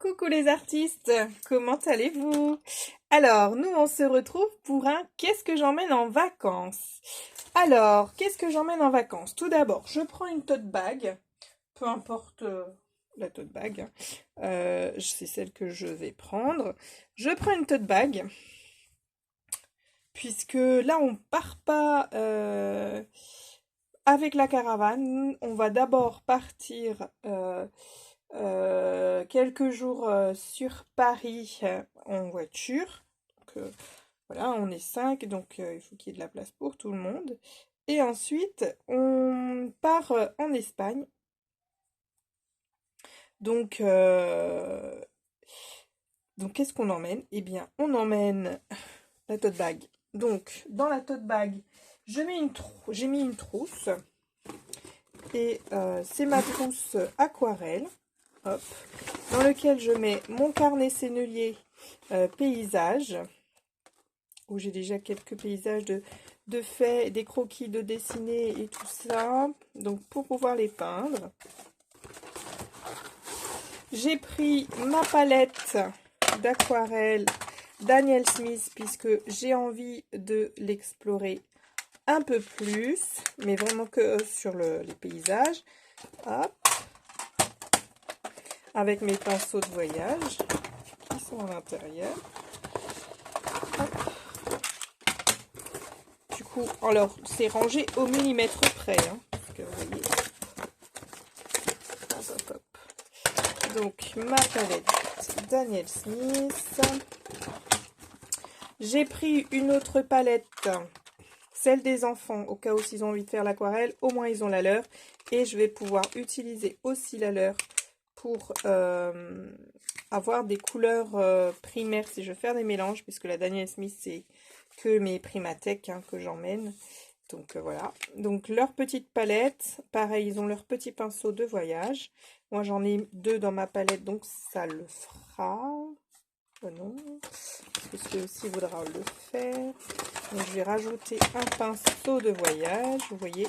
Coucou les artistes, comment allez-vous? Alors, nous on se retrouve pour un qu'est-ce que j'emmène en vacances? Alors, qu'est-ce que j'emmène en vacances? Tout d'abord, je prends une tote bag, peu importe la tote bag, hein. C'est celle que je vais prendre. Je prends une tote bag, puisque là on part pas avec la caravane, on va d'abord partir quelques jours sur Paris en voiture. Donc, voilà, on est 5, donc il faut qu'il y ait de la place pour tout le monde. Et ensuite, on part en Espagne. Donc, qu'est-ce qu'on emmène? Eh bien, on emmène la tote bag. Donc, dans la tote bag, j'ai mis une trousse. Et c'est ma trousse aquarelle. Hop, dans lequel je mets mon carnet sennelier paysage, où j'ai déjà quelques paysages de faits, des croquis de dessinés et tout ça, donc pour pouvoir les peindre. J'ai pris ma palette d'aquarelle Daniel Smith, puisque j'ai envie de l'explorer un peu plus, mais vraiment que sur les paysages. Hop. Avec mes pinceaux de voyage qui sont à l'intérieur. Du coup, alors c'est rangé au millimètre près, hein, parce que vous voyez. Hop, hop, hop. Donc ma palette Daniel Smith. J'ai pris une autre palette, celle des enfants, au cas où s'ils ont envie de faire l'aquarelle, au moins ils ont la leur. Et je vais pouvoir utiliser aussi la leur pour avoir des couleurs primaires si je veux faire des mélanges, puisque la Daniel Smith c'est que mes Primatech hein, que j'emmène. Donc voilà, donc leur petite palette, pareil ils ont leur petit pinceau de voyage. Moi j'en ai 2 dans ma palette, donc ça le fera. Non, parce que celui aussi voudra le faire. Donc je vais rajouter un pinceau de voyage, vous voyez.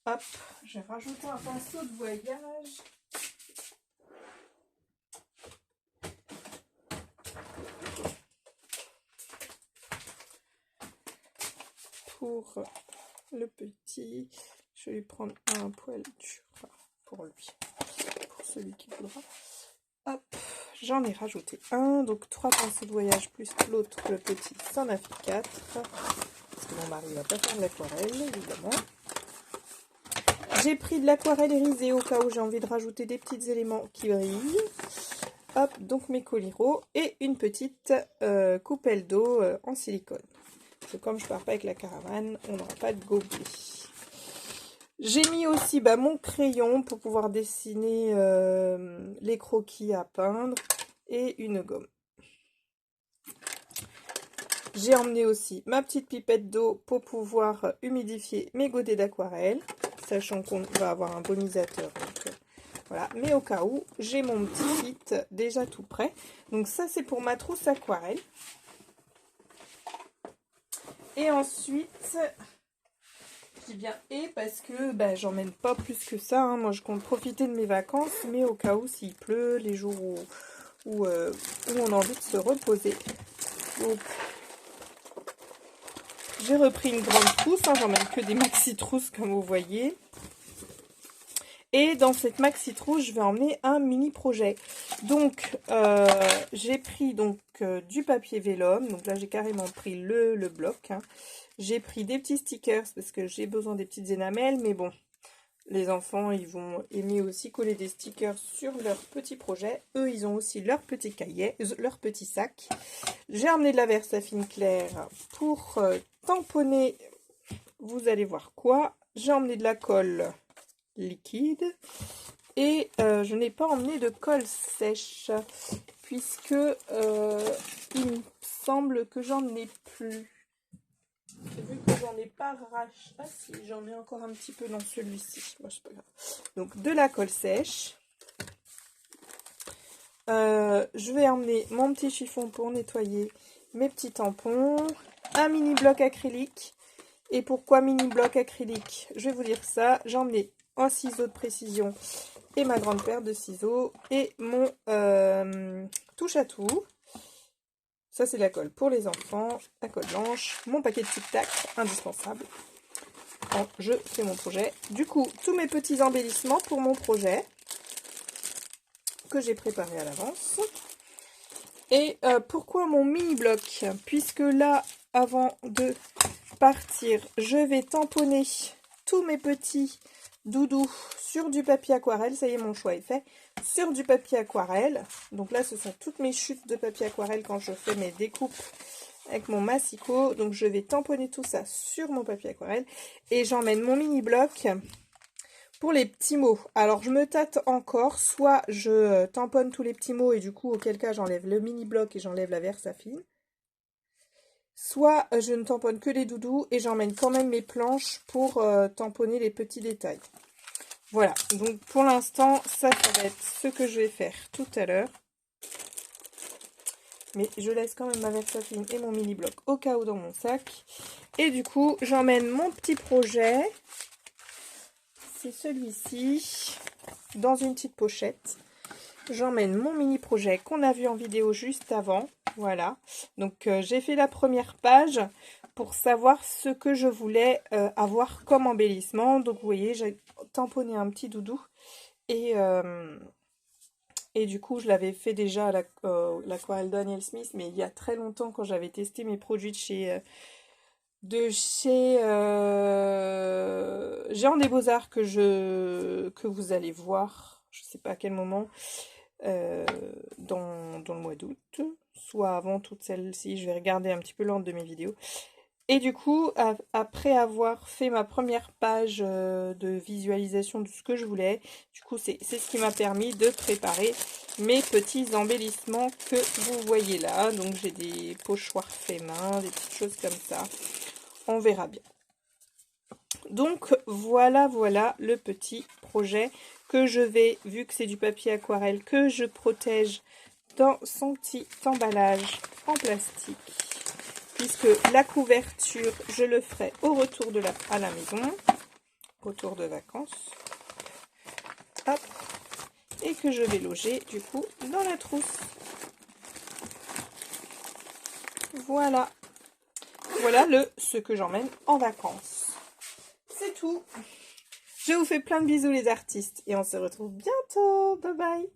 Hop, j'ai rajouté un pinceau de voyage. Pour le petit, je vais lui prendre un poil dur pour lui, pour celui qui voudra. Hop, j'en ai rajouté un, donc 3 pinceaux de voyage plus l'autre, le petit, ça en a fait 4. Parce que mon mari va pas faire de l'aquarelle, évidemment. J'ai pris de l'aquarelle irisée au cas où j'ai envie de rajouter des petits éléments qui brillent. Hop, donc mes coliraux et une petite coupelle d'eau en silicone. Parce que comme je pars pas avec la caravane, on n'aura pas de gobelet. J'ai mis aussi mon crayon pour pouvoir dessiner les croquis à peindre et une gomme. J'ai emmené aussi ma petite pipette d'eau pour pouvoir humidifier mes godets d'aquarelle, sachant qu'on va avoir un bonisateur. Donc, voilà, mais au cas où, j'ai mon petit kit déjà tout prêt. Donc ça, c'est pour ma trousse aquarelle. Et ensuite, je dis bien parce que j'emmène pas plus que ça. Hein. Moi, je compte profiter de mes vacances, mais au cas où, s'il pleut, les jours où on a envie de se reposer. Donc, j'ai repris une grande trousse. Hein. J'emmène que des maxi trousses, comme vous voyez. Et dans cette maxi trousse, je vais emmener un mini projet. Donc, j'ai pris du papier vélum. Donc là, j'ai carrément pris le bloc. Hein. J'ai pris des petits stickers parce que j'ai besoin des petites énamelles. Mais bon, les enfants, ils vont aimer aussi coller des stickers sur leur petit projet. Eux, ils ont aussi leur petit cahier, leur petit sac. J'ai emmené de la Versafine claire pour tamponner. Vous allez voir quoi. J'ai emmené de la colle liquide et je n'ai pas emmené de colle sèche puisque il me semble que j'en ai plus. Vu que j'en ai pas racheté. Ah si, j'en ai encore un petit peu dans celui-ci. Bon, c'est pas grave. Donc de la colle sèche. Je vais emmener mon petit chiffon pour nettoyer mes petits tampons, un mini bloc acrylique. Et pourquoi mini bloc acrylique? Je vais vous dire ça. J'ai emmené un ciseau de précision et ma grande paire de ciseaux et mon touche à tout. Ça, c'est la colle pour les enfants, la colle blanche, mon paquet de tic-tac, indispensable. Quand je fais mon projet. Du coup, tous mes petits embellissements pour mon projet que j'ai préparé à l'avance. Et pourquoi mon mini-bloc? Puisque là, avant de partir, je vais tamponner tous mes petits doudous sur du papier aquarelle. Ça y est, mon choix est fait. Sur du papier aquarelle. Donc là, ce sont toutes mes chutes de papier aquarelle quand je fais mes découpes avec mon massicot. Donc je vais tamponner tout ça sur mon papier aquarelle. Et j'emmène mon mini-bloc pour les petits mots. Alors je me tâte encore. Soit je tamponne tous les petits mots et du coup, auquel cas, j'enlève le mini-bloc et j'enlève la Versafine. Soit je ne tamponne que les doudous et j'emmène quand même mes planches pour tamponner les petits détails. Voilà, donc pour l'instant, ça va être ce que je vais faire tout à l'heure. Mais je laisse quand même ma Versafine et mon mini-bloc au cas où dans mon sac. Et du coup, j'emmène mon petit projet. C'est celui-ci, dans une petite pochette. J'emmène mon mini-projet qu'on a vu en vidéo juste avant. Voilà, donc j'ai fait la première page pour savoir ce que je voulais avoir comme embellissement. Donc vous voyez, j'ai tamponné un petit doudou et du coup je l'avais fait déjà à l'aquarelle Daniel Smith, mais il y a très longtemps quand j'avais testé mes produits de chez Géant des Beaux-Arts que vous allez voir, je ne sais pas à quel moment, dans le mois d'août, soit avant toutes celles-ci. Je vais regarder un petit peu l'ordre de mes vidéos. Et du coup, après avoir fait ma première page de visualisation de ce que je voulais, du coup, c'est ce qui m'a permis de préparer mes petits embellissements que vous voyez là. Donc, j'ai des pochoirs faits main, des petites choses comme ça. On verra bien. Donc, voilà le petit projet que je vais, vu que c'est du papier aquarelle, que je protège dans son petit emballage en plastique. Puisque la couverture, je le ferai au retour à la maison, retour de vacances. Hop. Et que je vais loger, du coup, dans la trousse. Voilà. Voilà ce que j'emmène en vacances. C'est tout. Je vous fais plein de bisous les artistes et on se retrouve bientôt. Bye bye.